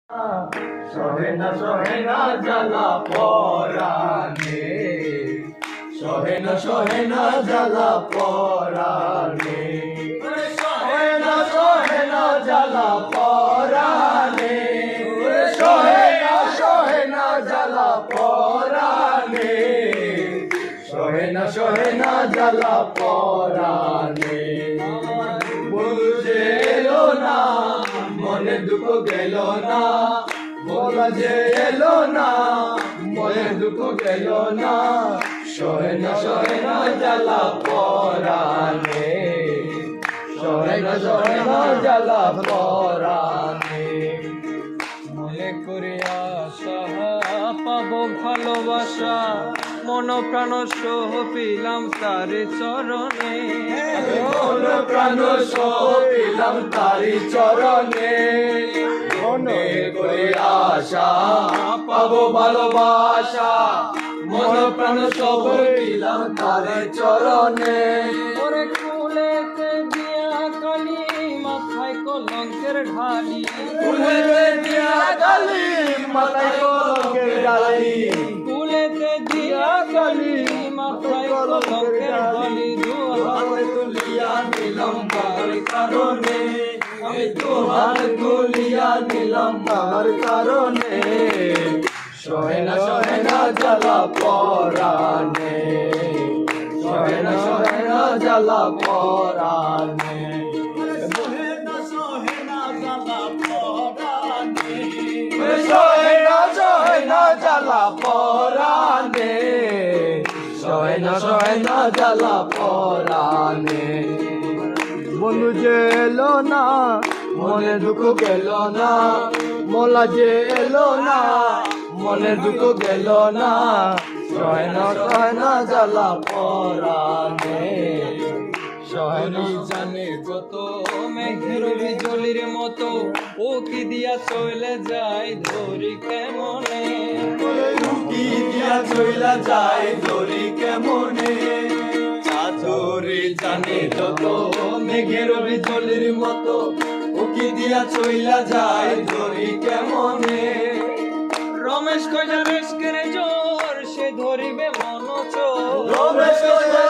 সহেনা সহেনা জ্বালা পরাণে, সহেনা সহেনা জ্বালা পরাণে, সহেনা সহেনা জ্বালা পরাণে, সহেনা সহেনা জ্বালা পরাণে, সহেনা সহেনা জ্বালা পরাণে। বুঝে এলো না মনে দুঃখ গেল না, বলা যে এলো না মনে দুঃখ গেল না, সহেনা সহেনা জ্বালা পরাণে, সহেনা সহেনা জ্বালা পরাণে। মনে করে আশা পাবো ভালোবাসা, মন প্রাণ সহ পেলাম তার চরণে, মন প্রাণ সহ পেলাম তারি চরণে। মনে করে আশা পাবো ভালোবাসা, মন প্রাণ সহ পেলাম তারি চরণে। ওরে কুলেতে দিয়া কালি মাথায় কলঙ্কের ঢালি, ফুলেতে দিয়া কালি মাথায় কলঙ্কের ডালি, কুলেতে দিয়া কালি মাথায় কলঙ্কের ঢালি। দুহাত তুলিয়া নিলাম তার কারণে, আমি দুহাত তুলিয়া নিলাম তার কারণে, সহেনা সহেনা জ্বালা পরাণে, সহেনা সহেনা জ্বালা পরাণে, সহেনা সহেনা জ্বালা পরাণে, সহেনা সহেনা জ্বালা পরাণে, সহেনা সহেনা জ্বালা পরাণে। বন্ধু যে এলো না মনে দুঃখ গেল না, মোলা যে এলো না মনে দুঃখ গেল না, সহেনা সহেনা জ্বালা পরাণে, সহেনা জানে কত মেঘের বিজলির মতো, ও কি দিয়া চলে যায় ধরি কেমনে, কি দিয়া চইলা যায় ধরি কেমনে, চাদরে জানে যত মেঘের বিজলির মতো, ও কি দিয়া চইলা যায় ধরি কেমনে। রমেশ কইলা রেস্কের জোর সে ধরিবে মন চোর, রমেশ কইলা